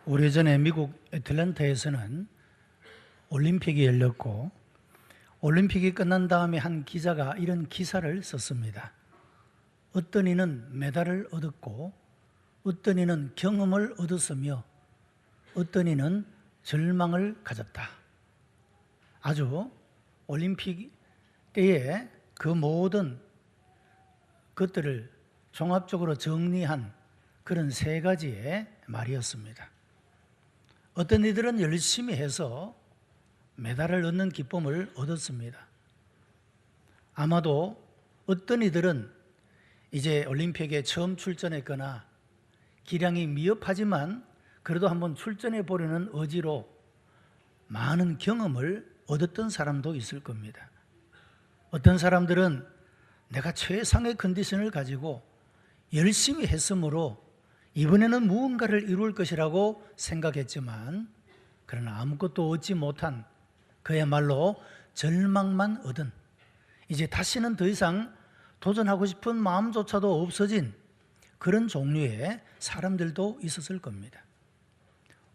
오래전에 미국 애틀랜타에서는 올림픽이 열렸고, 올림픽이 끝난 다음에 한 기자가 이런 기사를 썼습니다. 어떤 이는 메달을 얻었고, 어떤 이는 경험을 얻었으며, 어떤 이는 절망을 가졌다. 아주 올림픽 때에 그 모든 것들을 종합적으로 정리한 그런 세 가지의 말이었습니다. 어떤 이들은 열심히 해서 메달을 얻는 기쁨을 얻었습니다. 아마도 어떤 이들은 이제 올림픽에 처음 출전했거나 기량이 미흡하지만 그래도 한번 출전해 보려는 의지로 많은 경험을 얻었던 사람도 있을 겁니다. 어떤 사람들은 내가 최상의 컨디션을 가지고 열심히 했으므로 이번에는 무언가를 이룰 것이라고 생각했지만, 그러나 아무것도 얻지 못한, 그야말로 절망만 얻은, 이제 다시는 더 이상 도전하고 싶은 마음조차도 없어진 그런 종류의 사람들도 있었을 겁니다.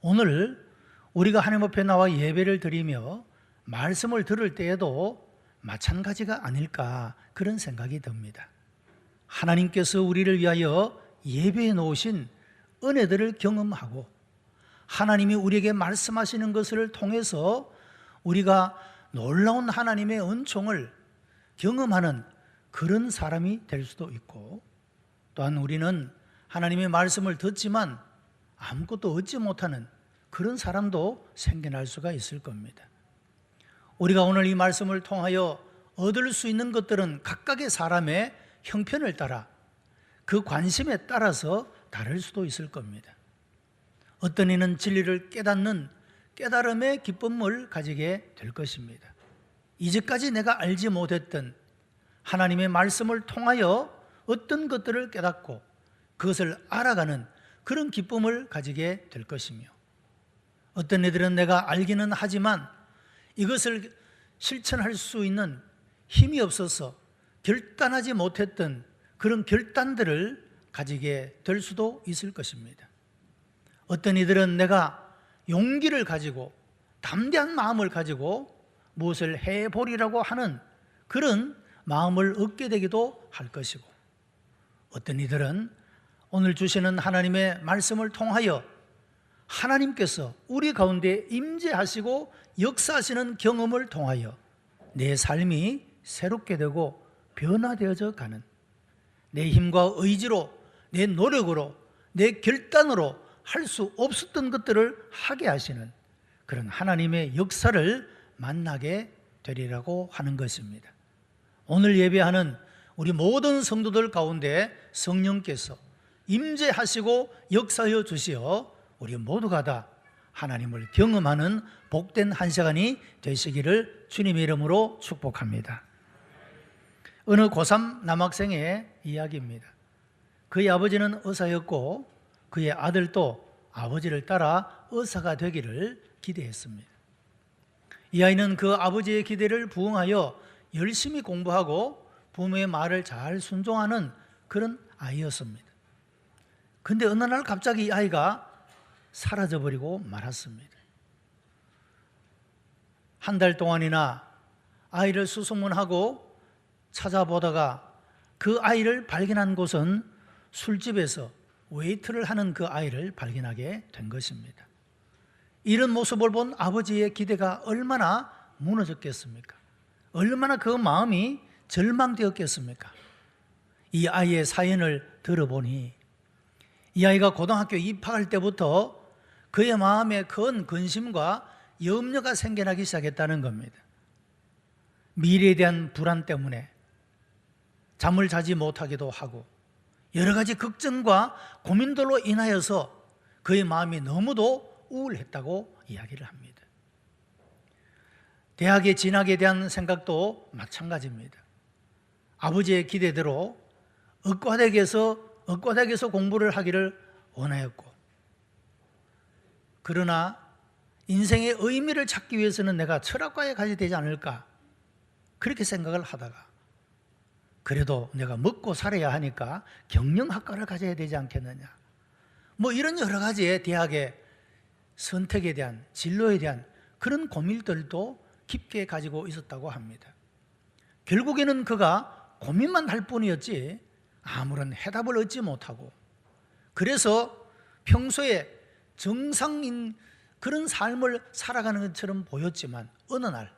오늘 우리가 하나님 앞에 나와 예배를 드리며 말씀을 들을 때에도 마찬가지가 아닐까, 그런 생각이 듭니다. 하나님께서 우리를 위하여 예배해 놓으신 은혜들을 경험하고, 하나님이 우리에게 말씀하시는 것을 통해서 우리가 놀라운 하나님의 은총을 경험하는 그런 사람이 될 수도 있고, 또한 우리는 하나님의 말씀을 듣지만 아무것도 얻지 못하는 그런 사람도 생겨날 수가 있을 겁니다. 우리가 오늘 이 말씀을 통하여 얻을 수 있는 것들은 각각의 사람의 형편을 따라, 그 관심에 따라서 다를 수도 있을 겁니다. 어떤 이는 진리를 깨닫는 깨달음의 기쁨을 가지게 될 것입니다. 이제까지 내가 알지 못했던 하나님의 말씀을 통하여 어떤 것들을 깨닫고 그것을 알아가는 그런 기쁨을 가지게 될 것이며, 어떤 이들은 내가 알기는 하지만 이것을 실천할 수 있는 힘이 없어서 결단하지 못했던 그런 결단들을 가지게 될 수도 있을 것입니다. 어떤 이들은 내가 용기를 가지고 담대한 마음을 가지고 무엇을 해보리라고 하는 그런 마음을 얻게 되기도 할 것이고, 어떤 이들은 오늘 주시는 하나님의 말씀을 통하여 하나님께서 우리 가운데 임재하시고 역사하시는 경험을 통하여 내 삶이 새롭게 되고 변화되어져 가는, 내 힘과 의지로, 내 노력으로, 내 결단으로 할 수 없었던 것들을 하게 하시는 그런 하나님의 역사를 만나게 되리라고 하는 것입니다. 오늘 예배하는 우리 모든 성도들 가운데 성령께서 임재하시고 역사하여 주시어 우리 모두가 다 하나님을 경험하는 복된 한 시간이 되시기를 주님의 이름으로 축복합니다. 어느 고3 남학생의 이야기입니다. 그의 아버지는 의사였고 그의 아들도 아버지를 따라 의사가 되기를 기대했습니다. 이 아이는 그 아버지의 기대를 부응하여 열심히 공부하고 부모의 말을 잘 순종하는 그런 아이였습니다. 그런데 어느 날 갑자기 이 아이가 사라져버리고 말았습니다. 한 달 동안이나 아이를 수소문하고 찾아보다가 그 아이를 발견한 곳은 술집에서 웨이트를 하는 그 아이를 발견하게 된 것입니다. 이런 모습을 본 아버지의 기대가 얼마나 무너졌겠습니까? 얼마나 그 마음이 절망되었겠습니까? 이 아이의 사연을 들어보니 이 아이가 고등학교 입학할 때부터 그의 마음에 큰 근심과 염려가 생겨나기 시작했다는 겁니다. 미래에 대한 불안 때문에 잠을 자지 못하기도 하고 여러 가지 걱정과 고민들로 인하여서 그의 마음이 너무도 우울했다고 이야기를 합니다. 대학에 진학에 대한 생각도 마찬가지입니다. 아버지의 기대대로 의과대학에서 공부를 하기를 원하였고, 그러나 인생의 의미를 찾기 위해서는 내가 철학과에 가야 되지 않을까, 그렇게 생각을 하다가 그래도 내가 먹고 살아야 하니까 경영학과를 가져야 되지 않겠느냐, 뭐 이런 여러 가지의 대학의 선택에 대한, 진로에 대한 그런 고민들도 깊게 가지고 있었다고 합니다. 결국에는 그가 고민만 할 뿐이었지 아무런 해답을 얻지 못하고, 그래서 평소에 정상인 그런 삶을 살아가는 것처럼 보였지만 어느 날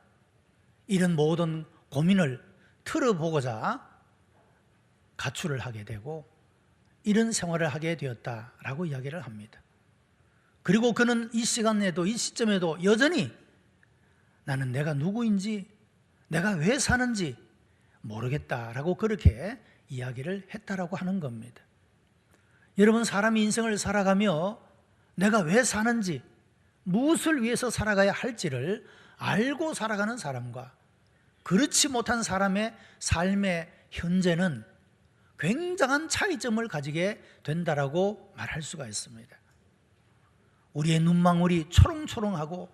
이런 모든 고민을 털어보고자 가출을 하게 되고 이런 생활을 하게 되었다라고 이야기를 합니다. 그리고 그는 이 시간에도, 이 시점에도 여전히 나는 내가 누구인지, 내가 왜 사는지 모르겠다라고 그렇게 이야기를 했다라고 하는 겁니다. 여러분, 사람이 인생을 살아가며 내가 왜 사는지, 무엇을 위해서 살아가야 할지를 알고 살아가는 사람과 그렇지 못한 사람의 삶의 현재는 굉장한 차이점을 가지게 된다라고 말할 수가 있습니다. 우리의 눈망울이 초롱초롱하고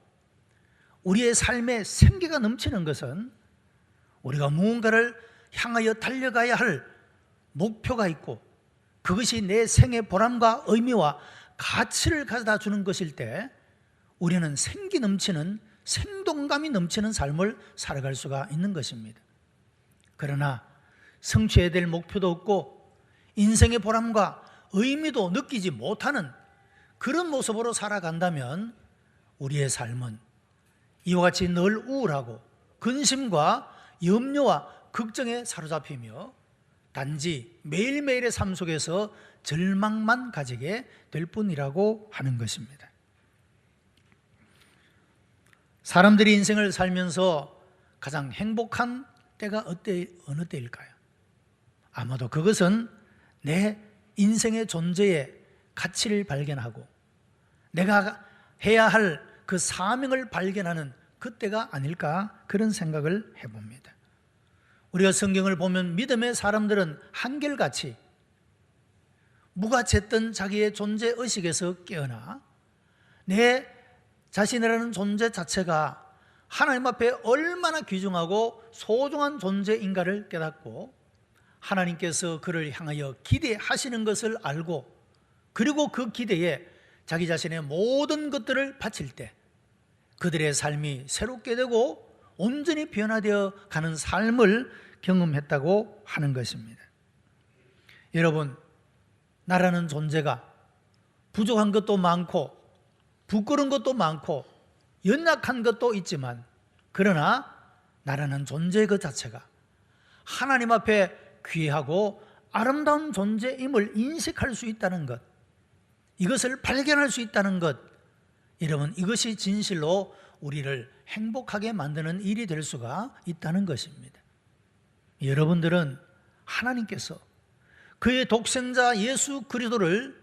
우리의 삶에 생기가 넘치는 것은 우리가 무언가를 향하여 달려가야 할 목표가 있고 그것이 내 생의 보람과 의미와 가치를 가져다 주는 것일 때 우리는 생기 넘치는, 생동감이 넘치는 삶을 살아갈 수가 있는 것입니다. 그러나 성취해야 될 목표도 없고 인생의 보람과 의미도 느끼지 못하는 그런 모습으로 살아간다면 우리의 삶은 이와 같이 늘 우울하고 근심과 염려와 걱정에 사로잡히며 단지 매일매일의 삶 속에서 절망만 가지게 될 뿐이라고 하는 것입니다. 사람들이 인생을 살면서 가장 행복한 때가 어느 때일까요? 아마도 그것은 내 인생의 존재의 가치를 발견하고 내가 해야 할 그 사명을 발견하는 그때가 아닐까, 그런 생각을 해봅니다. 우리가 성경을 보면 믿음의 사람들은 한결같이 무가치했던 자기의 존재의식에서 깨어나 내 자신이라는 존재 자체가 하나님 앞에 얼마나 귀중하고 소중한 존재인가를 깨닫고 하나님께서 그를 향하여 기대하시는 것을 알고 그리고 그 기대에 자기 자신의 모든 것들을 바칠 때 그들의 삶이 새롭게 되고 온전히 변화되어 가는 삶을 경험했다고 하는 것입니다. 여러분, 나라는 존재가 부족한 것도 많고 부끄러운 것도 많고 연약한 것도 있지만, 그러나 나라는 존재 그 자체가 하나님 앞에 귀하고 아름다운 존재임을 인식할 수 있다는 것, 이것을 발견할 수 있다는 것, 여러분, 이것이 진실로 우리를 행복하게 만드는 일이 될 수가 있다는 것입니다. 여러분들은 하나님께서 그의 독생자 예수 그리스도를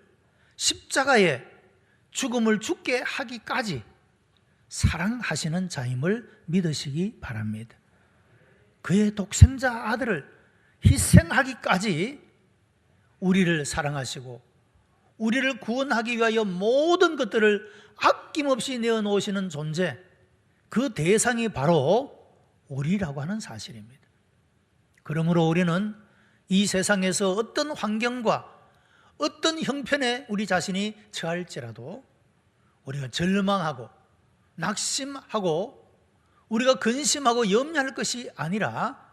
십자가에 죽음을 죽게 하기까지 사랑하시는 자임을 믿으시기 바랍니다. 그의 독생자 아들을 희생하기까지 우리를 사랑하시고 우리를 구원하기 위하여 모든 것들을 아낌없이 내어놓으시는 존재, 그 대상이 바로 우리라고 하는 사실입니다. 그러므로 우리는 이 세상에서 어떤 환경과 어떤 형편에 우리 자신이 처할지라도 우리가 절망하고 낙심하고 우리가 근심하고 염려할 것이 아니라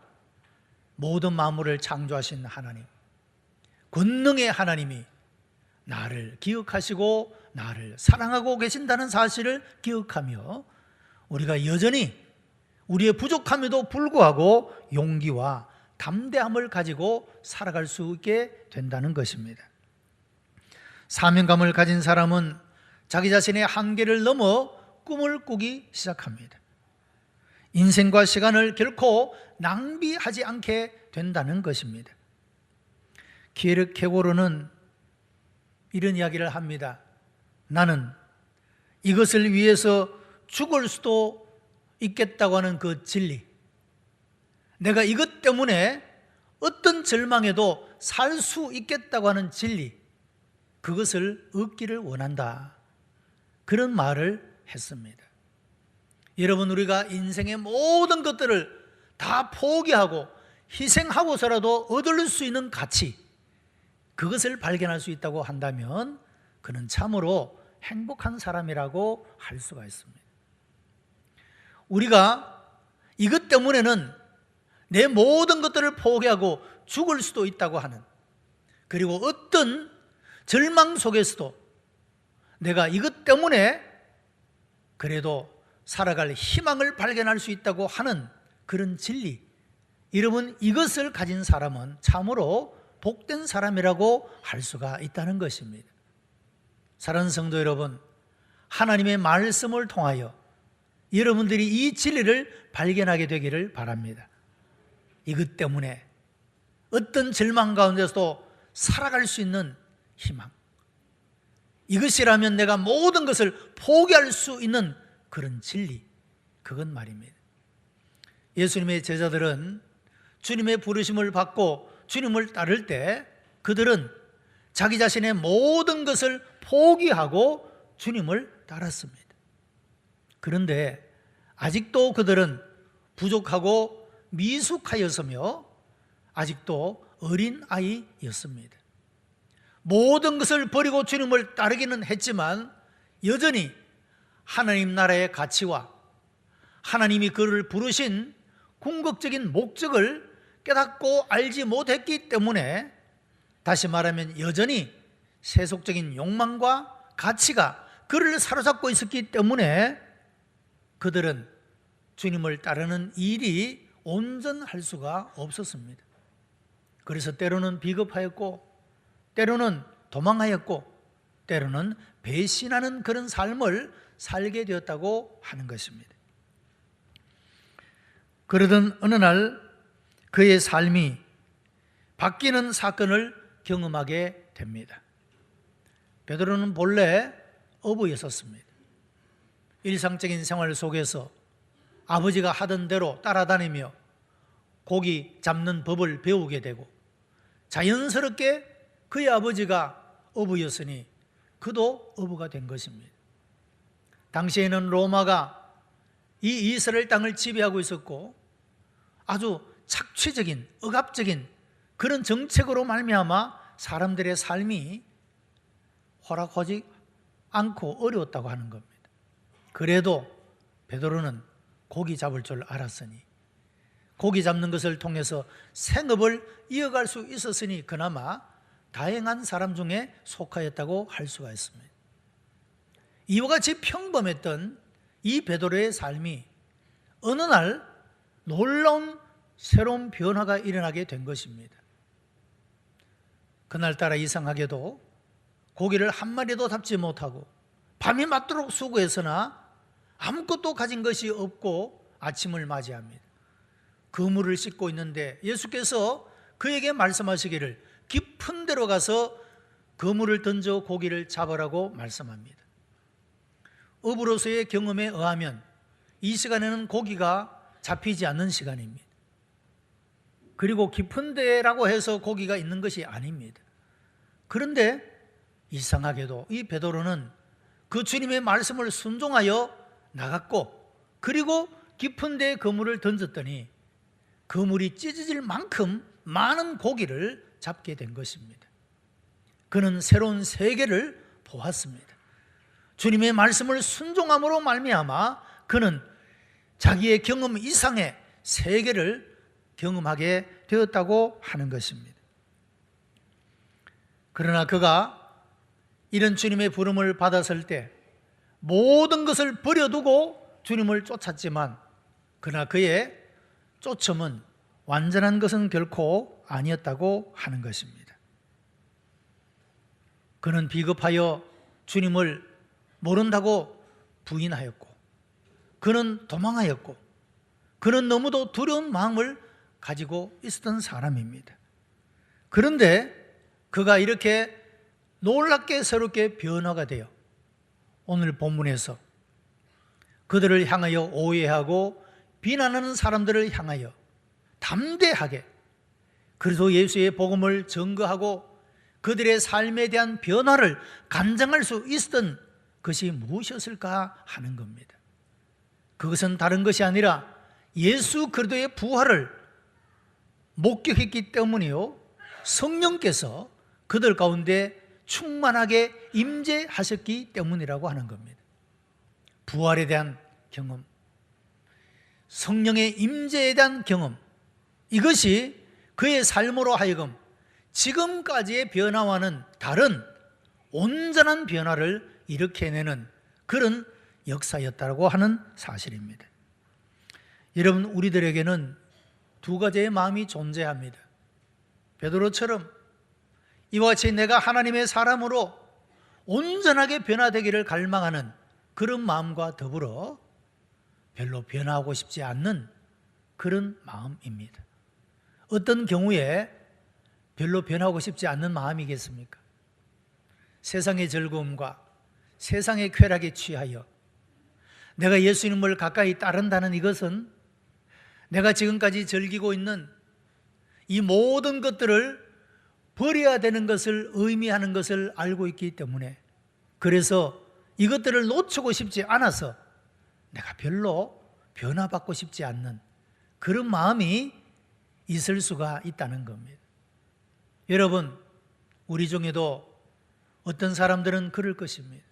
모든 만물을 창조하신 하나님, 권능의 하나님이 나를 기억하시고 나를 사랑하고 계신다는 사실을 기억하며 우리가 여전히 우리의 부족함에도 불구하고 용기와 담대함을 가지고 살아갈 수 있게 된다는 것입니다. 사명감을 가진 사람은 자기 자신의 한계를 넘어 꿈을 꾸기 시작합니다. 인생과 시간을 결코 낭비하지 않게 된다는 것입니다. 키에르케고르는 이런 이야기를 합니다. 나는 이것을 위해서 죽을 수도 있겠다고 하는 그 진리, 내가 이것 때문에 어떤 절망에도 살 수 있겠다고 하는 진리, 그것을 얻기를 원한다, 그런 말을 했습니다. 여러분, 우리가 인생의 모든 것들을 다 포기하고 희생하고서라도 얻을 수 있는 가치, 그것을 발견할 수 있다고 한다면 그는 참으로 행복한 사람이라고 할 수가 있습니다. 우리가 이것 때문에는 내 모든 것들을 포기하고 죽을 수도 있다고 하는, 그리고 어떤 절망 속에서도 내가 이것 때문에 그래도 살아갈 희망을 발견할 수 있다고 하는 그런 진리, 여러분, 이것을 가진 사람은 참으로 복된 사람이라고 할 수가 있다는 것입니다. 사랑하는 성도 여러분, 하나님의 말씀을 통하여 여러분들이 이 진리를 발견하게 되기를 바랍니다. 이것 때문에 어떤 절망 가운데서도 살아갈 수 있는 희망, 이것이라면 내가 모든 것을 포기할 수 있는 그런 진리, 그건 말입니다. 예수님의 제자들은 주님의 부르심을 받고 주님을 따를 때 그들은 자기 자신의 모든 것을 포기하고 주님을 따랐습니다. 그런데 아직도 그들은 부족하고 미숙하였으며 아직도 어린 아이였습니다. 모든 것을 버리고 주님을 따르기는 했지만 여전히 하나님 나라의 가치와 하나님이 그를 부르신 궁극적인 목적을 깨닫고 알지 못했기 때문에, 다시 말하면 여전히 세속적인 욕망과 가치가 그를 사로잡고 있었기 때문에 그들은 주님을 따르는 일이 온전할 수가 없었습니다. 그래서 때로는 비겁하였고, 때로는 도망하였고, 때로는 배신하는 그런 삶을 살게 되었다고 하는 것입니다. 그러던 어느 날 그의 삶이 바뀌는 사건을 경험하게 됩니다. 베드로는 본래 어부였었습니다. 일상적인 생활 속에서 아버지가 하던 대로 따라다니며 고기 잡는 법을 배우게 되고, 자연스럽게 그의 아버지가 어부였으니 그도 어부가 된 것입니다. 당시에는 로마가 이 이스라엘 땅을 지배하고 있었고 아주 착취적인, 억압적인 그런 정책으로 말미암아 사람들의 삶이 허락하지 않고 어려웠다고 하는 겁니다. 그래도 베드로는 고기 잡을 줄 알았으니, 고기 잡는 것을 통해서 생업을 이어갈 수 있었으니 그나마 다행한 사람 중에 속하였다고 할 수가 있습니다. 이와 같이 평범했던 이 베드로의 삶이 어느 날 놀라운 새로운 변화가 일어나게 된 것입니다. 그날따라 이상하게도 고기를 한 마리도 잡지 못하고 밤이 맞도록 수고했으나 아무것도 가진 것이 없고 아침을 맞이합니다. 그물을 씻고 있는데 예수께서 그에게 말씀하시기를 깊은 데로 가서 그물을 던져 고기를 잡으라고 말씀합니다. 어부로서의 경험에 의하면 이 시간에는 고기가 잡히지 않는 시간입니다. 그리고 깊은 데라고 해서 고기가 있는 것이 아닙니다. 그런데 이상하게도 이 베드로는 그 주님의 말씀을 순종하여 나갔고, 그리고 깊은 데에 그물을 던졌더니 그물이 찢어질 만큼 많은 고기를 잡게 된 것입니다. 그는 새로운 세계를 보았습니다. 주님의 말씀을 순종함으로 말미암아 그는 자기의 경험 이상의 세계를 경험하게 되었다고 하는 것입니다. 그러나 그가 이런 주님의 부름을 받았을 때 모든 것을 버려두고 주님을 쫓았지만, 그러나 그의 쫓음은 완전한 것은 결코 아니었다고 하는 것입니다. 그는 비겁하여 주님을 모른다고 부인하였고, 그는 도망하였고, 그는 너무도 두려운 마음을 가지고 있었던 사람입니다. 그런데 그가 이렇게 놀랍게 새롭게 변화가 되어 오늘 본문에서 그들을 향하여 오해하고 비난하는 사람들을 향하여 담대하게 그리스도 예수의 복음을 증거하고 그들의 삶에 대한 변화를 간증할 수 있었던 것이 무엇이었을까 하는 겁니다. 그것은 다른 것이 아니라 예수 그리스도의 부활을 목격했기 때문이요, 성령께서 그들 가운데 충만하게 임재하셨기 때문이라고 하는 겁니다. 부활에 대한 경험, 성령의 임재에 대한 경험, 이것이 그의 삶으로 하여금 지금까지의 변화와는 다른 온전한 변화를 일으켜내는 그런 역사였다고 하는 사실입니다. 여러분, 우리들에게는 두 가지의 마음이 존재합니다. 베드로처럼 이와 같이 내가 하나님의 사람으로 온전하게 변화되기를 갈망하는 그런 마음과 더불어 별로 변화하고 싶지 않는 그런 마음입니다. 어떤 경우에 별로 변하고 싶지 않는 마음이겠습니까? 세상의 즐거움과 세상의 쾌락에 취하여 내가 예수님을 가까이 따른다는 이것은 내가 지금까지 즐기고 있는 이 모든 것들을 버려야 되는 것을 의미하는 것을 알고 있기 때문에, 그래서 이것들을 놓치고 싶지 않아서 내가 별로 변화받고 싶지 않는 그런 마음이 있을 수가 있다는 겁니다. 여러분, 우리 중에도 어떤 사람들은 그럴 것입니다.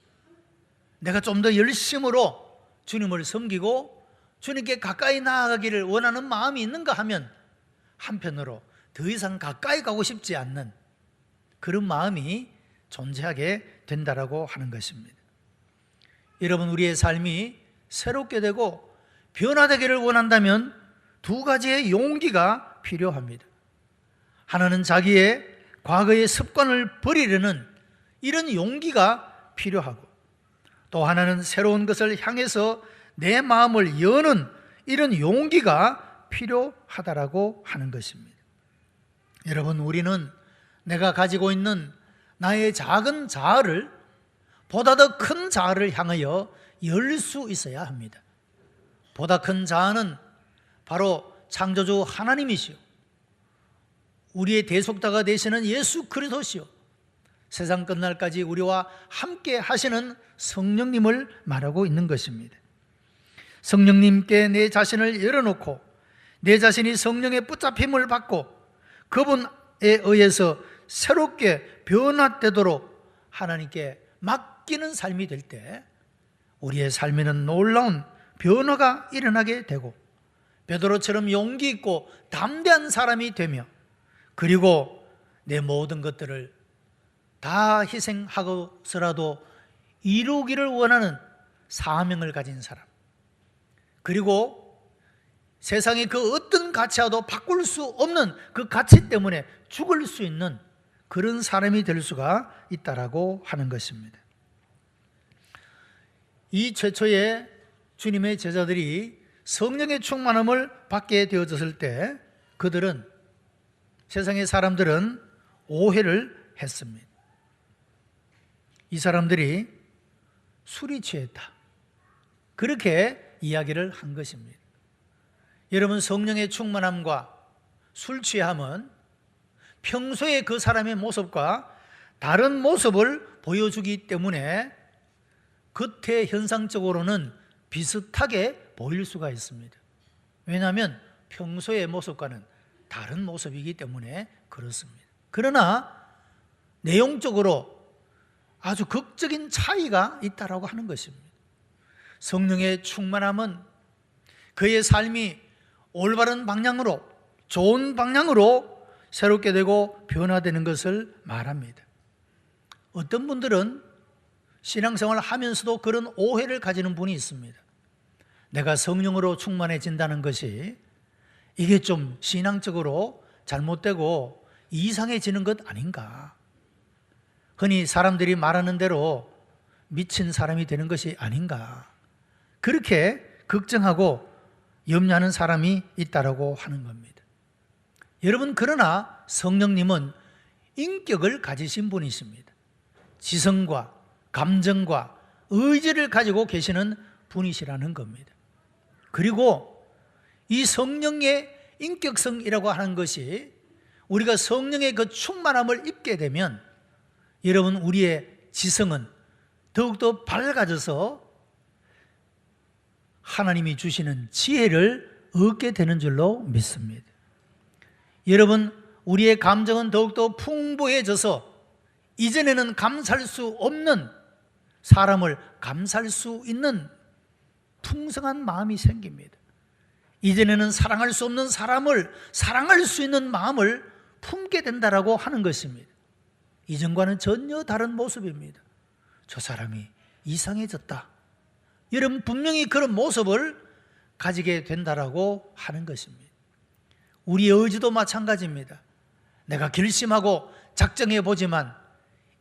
내가 좀 더 열심으로 주님을 섬기고 주님께 가까이 나아가기를 원하는 마음이 있는가 하면 한편으로 더 이상 가까이 가고 싶지 않는 그런 마음이 존재하게 된다라고 하는 것입니다. 여러분, 우리의 삶이 새롭게 되고 변화되기를 원한다면 두 가지의 용기가 필요합니다. 하나는 자기의 과거의 습관을 버리려는 이런 용기가 필요하고, 또 하나는 새로운 것을 향해서 내 마음을 여는 이런 용기가 필요하다라고 하는 것입니다. 여러분, 우리는 내가 가지고 있는 나의 작은 자아를 보다 더 큰 자아를 향하여 열 수 있어야 합니다. 보다 큰 자아는 바로 창조주 하나님이시오, 우리의 대속자가 되시는 예수 그리스도시오, 세상 끝날까지 우리와 함께 하시는 성령님을 말하고 있는 것입니다. 성령님께 내 자신을 열어놓고 내 자신이 성령의 붙잡힘을 받고 그분에 의해서 새롭게 변화되도록 하나님께 맡기는 삶이 될 때 우리의 삶에는 놀라운 변화가 일어나게 되고, 베드로처럼 용기 있고 담대한 사람이 되며, 그리고 내 모든 것들을 다 희생하고서라도 이루기를 원하는 사명을 가진 사람, 그리고 세상의 그 어떤 가치와도 바꿀 수 없는 그 가치 때문에 죽을 수 있는 그런 사람이 될 수가 있다라고 하는 것입니다. 이 최초의 주님의 제자들이 성령의 충만함을 받게 되어졌을 때 그들은, 세상의 사람들은 오해를 했습니다. 이 사람들이 술이 취했다, 그렇게 이야기를 한 것입니다. 여러분, 성령의 충만함과 술 취함은 평소에 그 사람의 모습과 다른 모습을 보여주기 때문에 겉에 현상적으로는 비슷하게 보일 수가 있습니다. 왜냐하면 평소의 모습과는 다른 모습이기 때문에 그렇습니다. 그러나 내용적으로 아주 극적인 차이가 있다라고 하는 것입니다. 성령의 충만함은 그의 삶이 올바른 방향으로, 좋은 방향으로 새롭게 되고 변화되는 것을 말합니다. 어떤 분들은 신앙생활을 하면서도 그런 오해를 가지는 분이 있습니다. 내가 성령으로 충만해진다는 것이 이게 좀 신앙적으로 잘못되고 이상해지는 것 아닌가, 흔히 사람들이 말하는 대로 미친 사람이 되는 것이 아닌가, 그렇게 걱정하고 염려하는 사람이 있다라고 하는 겁니다. 여러분, 그러나 성령님은 인격을 가지신 분이십니다. 지성과 감정과 의지를 가지고 계시는 분이시라는 겁니다. 그리고 이 성령의 인격성이라고 하는 것이, 우리가 성령의 그 충만함을 입게 되면 여러분, 우리의 지성은 더욱더 밝아져서 하나님이 주시는 지혜를 얻게 되는 줄로 믿습니다. 여러분, 우리의 감정은 더욱더 풍부해져서 이전에는 감사할 수 없는 사람을 감사할 수 있는 풍성한 마음이 생깁니다. 이전에는 사랑할 수 없는 사람을 사랑할 수 있는 마음을 품게 된다라고 하는 것입니다. 이전과는 전혀 다른 모습입니다. 저 사람이 이상해졌다. 여러분, 분명히 그런 모습을 가지게 된다라고 하는 것입니다. 우리의 의지도 마찬가지입니다. 내가 결심하고 작정해 보지만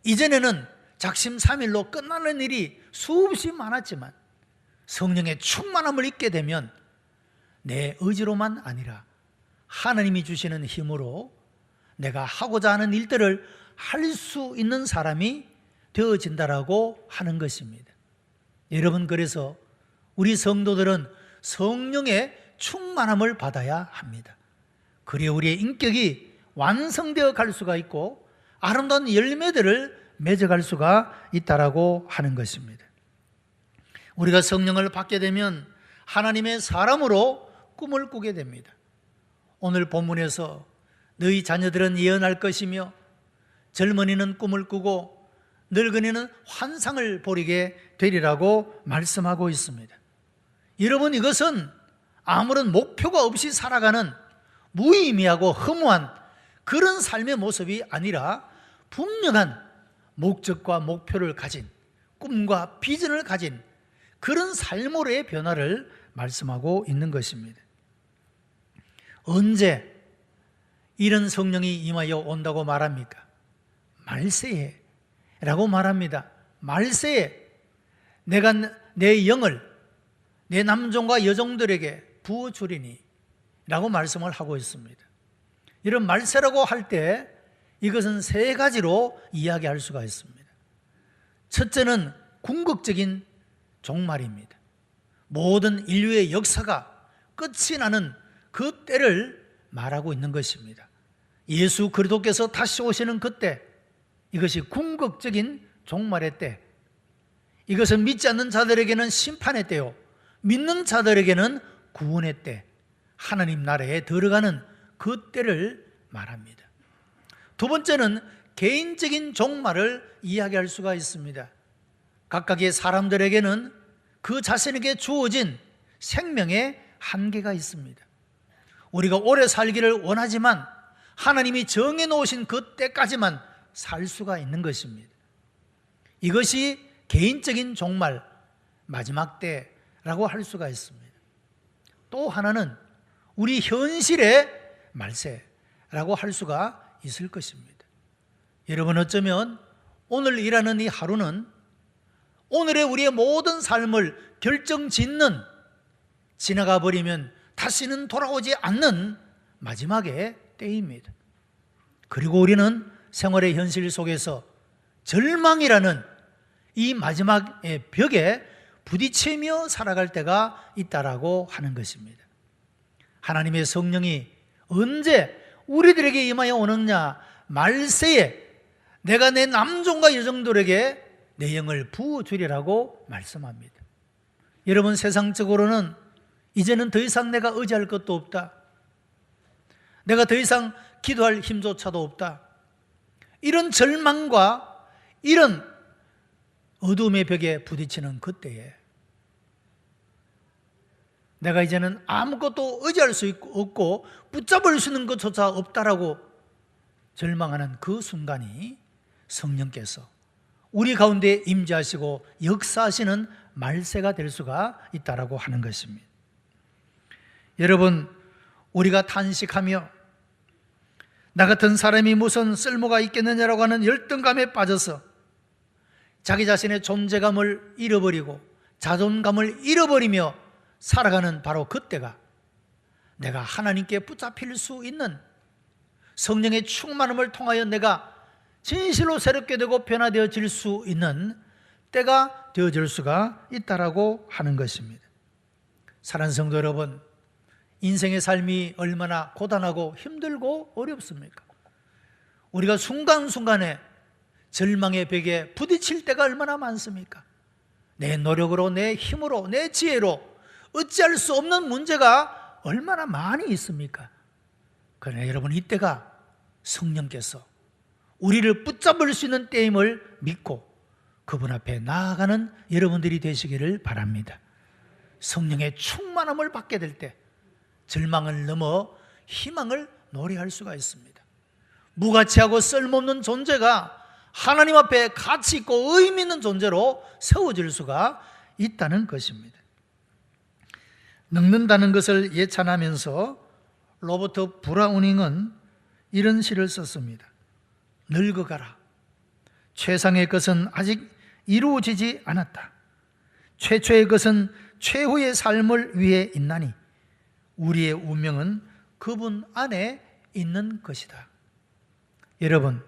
이전에는 작심삼일로 끝나는 일이 수없이 많았지만 성령의 충만함을 잊게 되면 내 의지로만 아니라 하나님이 주시는 힘으로 내가 하고자 하는 일들을 할 수 있는 사람이 되어진다라고 하는 것입니다. 여러분, 그래서 우리 성도들은 성령의 충만함을 받아야 합니다. 그래야 우리의 인격이 완성되어 갈 수가 있고 아름다운 열매들을 맺어갈 수가 있다라고 하는 것입니다. 우리가 성령을 받게 되면 하나님의 사람으로 꿈을 꾸게 됩니다. 오늘 본문에서 너희 자녀들은 예언할 것이며 젊은이는 꿈을 꾸고 늙은이는 환상을 보리게 되리라고 말씀하고 있습니다. 여러분, 이것은 아무런 목표가 없이 살아가는 무의미하고 허무한 그런 삶의 모습이 아니라 분명한 목적과 목표를 가진 꿈과 비전을 가진 그런 삶으로의 변화를 말씀하고 있는 것입니다. 언제 이런 성령이 임하여 온다고 말합니까? 말세에 라고 말합니다. 말세에 내가 내 영을 내 남종과 여종들에게 부어주리니 라고 말씀을 하고 있습니다. 이런 말세라고 할 때 이것은 세 가지로 이야기할 수가 있습니다. 첫째는 궁극적인 종말입니다. 모든 인류의 역사가 끝이 나는 그 때를 말하고 있는 것입니다. 예수 그리스도께서 다시 오시는 그때, 이것이 궁극적인 종말의 때, 이것은 믿지 않는 자들에게는 심판의 때요, 믿는 자들에게는 구원의 때, 하나님 나라에 들어가는 그 때를 말합니다. 두 번째는 개인적인 종말을 이야기할 수가 있습니다. 각각의 사람들에게는 그 자신에게 주어진 생명의 한계가 있습니다. 우리가 오래 살기를 원하지만 하나님이 정해놓으신 그 때까지만 살 수가 있는 것입니다. 이것이 개인적인 종말, 마지막 때라고 할 수가 있습니다. 또 하나는 우리 현실의 말세라고 할 수가 있을 것입니다. 여러분, 어쩌면 오늘 일하는 이 하루는 오늘의 우리의 모든 삶을 결정짓는, 지나가 버리면 다시는 돌아오지 않는 마지막의 때입니다. 그리고 우리는 생활의 현실 속에서 절망이라는 이 마지막의 벽에 부딪히며 살아갈 때가 있다라고 하는 것입니다. 하나님의 성령이 언제 우리들에게 임하여 오느냐? 말세에 내가 내 남종과 여종들에게 내 영을 부어주리라고 말씀합니다. 여러분, 세상적으로는 이제는 더 이상 내가 의지할 것도 없다, 내가 더 이상 기도할 힘조차도 없다, 이런 절망과 이런 어두움의 벽에 부딪히는 그때에 내가 이제는 아무것도 의지할 수 없고 붙잡을 수 있는 것조차 없다라고 절망하는 그 순간이 성령께서 우리 가운데 임재하시고 역사하시는 말세가 될 수가 있다라고 하는 것입니다. 여러분, 우리가 탄식하며 나 같은 사람이 무슨 쓸모가 있겠느냐라고 하는 열등감에 빠져서 자기 자신의 존재감을 잃어버리고 자존감을 잃어버리며 살아가는 바로 그때가 내가 하나님께 붙잡힐 수 있는 성령의 충만함을 통하여 내가 진실로 새롭게 되고 변화되어질 수 있는 때가 되어질 수가 있다라고 하는 것입니다. 사랑하는 성도 여러분, 인생의 삶이 얼마나 고단하고 힘들고 어렵습니까? 우리가 순간순간에 절망의 벽에 부딪힐 때가 얼마나 많습니까? 내 노력으로, 내 힘으로, 내 지혜로 어찌할 수 없는 문제가 얼마나 많이 있습니까? 그러나 여러분, 이때가 성령께서 우리를 붙잡을 수 있는 때임을 믿고 그분 앞에 나아가는 여러분들이 되시기를 바랍니다. 성령의 충만함을 받게 될 때 절망을 넘어 희망을 노래할 수가 있습니다. 무가치하고 쓸모없는 존재가 하나님 앞에 가치 있고 의미 있는 존재로 세워질 수가 있다는 것입니다. 늙는다는 것을 예찬하면서 로버트 브라우닝은 이런 시를 썼습니다. 늙어가라. 최상의 것은 아직 이루어지지 않았다. 최초의 것은 최후의 삶을 위해 있나니 우리의 운명은 그분 안에 있는 것이다. 여러분,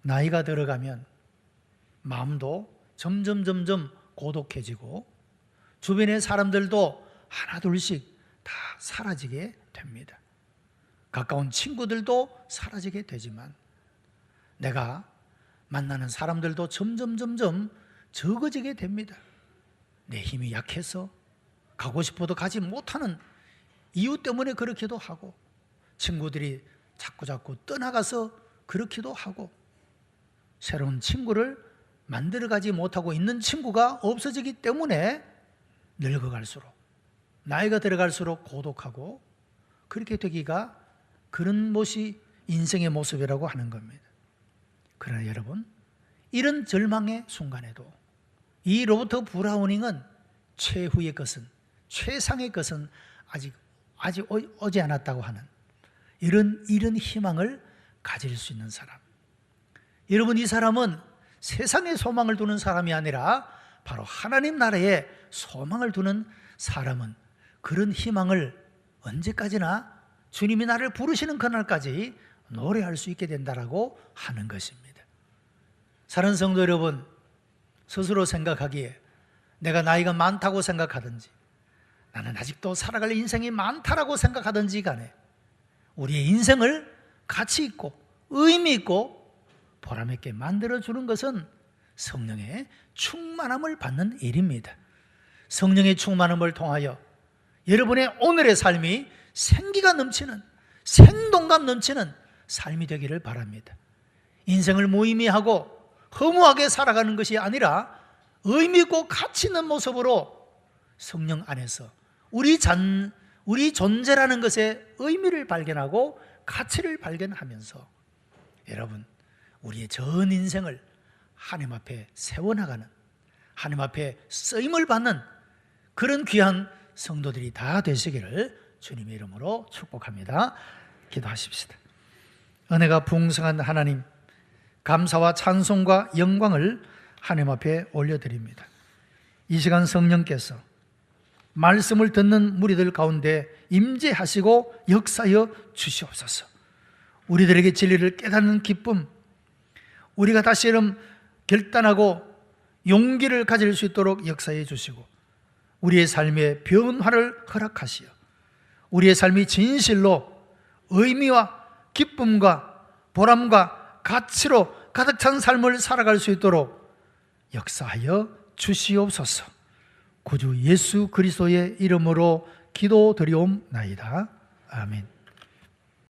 나이가 들어가면 마음도 점점 고독해지고 주변의 사람들도 하나 둘씩 다 사라지게 됩니다. 가까운 친구들도 사라지게 되지만 내가 만나는 사람들도 점점 적어지게 됩니다. 내 힘이 약해서 가고 싶어도 가지 못하는 이유 때문에 그렇기도 하고 친구들이 자꾸 떠나가서 그렇기도 하고 새로운 친구를 만들어가지 못하고 있는 친구가 없어지기 때문에 늙어갈수록 나이가 들어갈수록 고독하고 그렇게 되기가 그런 것이 인생의 모습이라고 하는 겁니다. 그러나 여러분, 이런 절망의 순간에도 이 로버트 브라우닝은 최후의 것은, 최상의 것은 아직 오지 않았다고 하는 이런 희망을 가질 수 있는 사람. 여러분, 이 사람은 세상에 소망을 두는 사람이 아니라 바로 하나님 나라에 소망을 두는 사람은 그런 희망을 언제까지나 주님이 나를 부르시는 그날까지 노래할 수 있게 된다라고 하는 것입니다. 사랑하는 성도 여러분, 스스로 생각하기에 내가 나이가 많다고 생각하든지 나는 아직도 살아갈 인생이 많다라고 생각하든지 간에 우리의 인생을 가치 있고 의미 있고 보람 있게 만들어주는 것은 성령의 충만함을 받는 일입니다. 성령의 충만함을 통하여 여러분의 오늘의 삶이 생기가 넘치는, 생동감 넘치는 삶이 되기를 바랍니다. 인생을 무의미하고 허무하게 살아가는 것이 아니라 의미 있고 가치 있는 모습으로 성령 안에서 우리 존재라는 것의 의미를 발견하고 가치를 발견하면서 여러분, 우리의 전 인생을 하나님 앞에 세워나가는, 하나님 앞에 쓰임을 받는 그런 귀한 성도들이 다 되시기를 주님의 이름으로 축복합니다. 기도하십시다. 은혜가 풍성한 하나님, 감사와 찬송과 영광을 하나님 앞에 올려드립니다. 이 시간 성령께서 말씀을 듣는 무리들 가운데 임재하시고 역사하여 주시옵소서. 우리들에게 진리를 깨닫는 기쁨, 우리가 다시 결단하고 용기를 가질 수 있도록 역사해 주시고 우리의 삶의 변화를 허락하시어 우리의 삶이 진실로 의미와 기쁨과 보람과 가치로 가득 찬 삶을 살아갈 수 있도록 역사하여 주시옵소서. 구주 예수 그리스도의 이름으로 기도드리옵나이다. 아멘.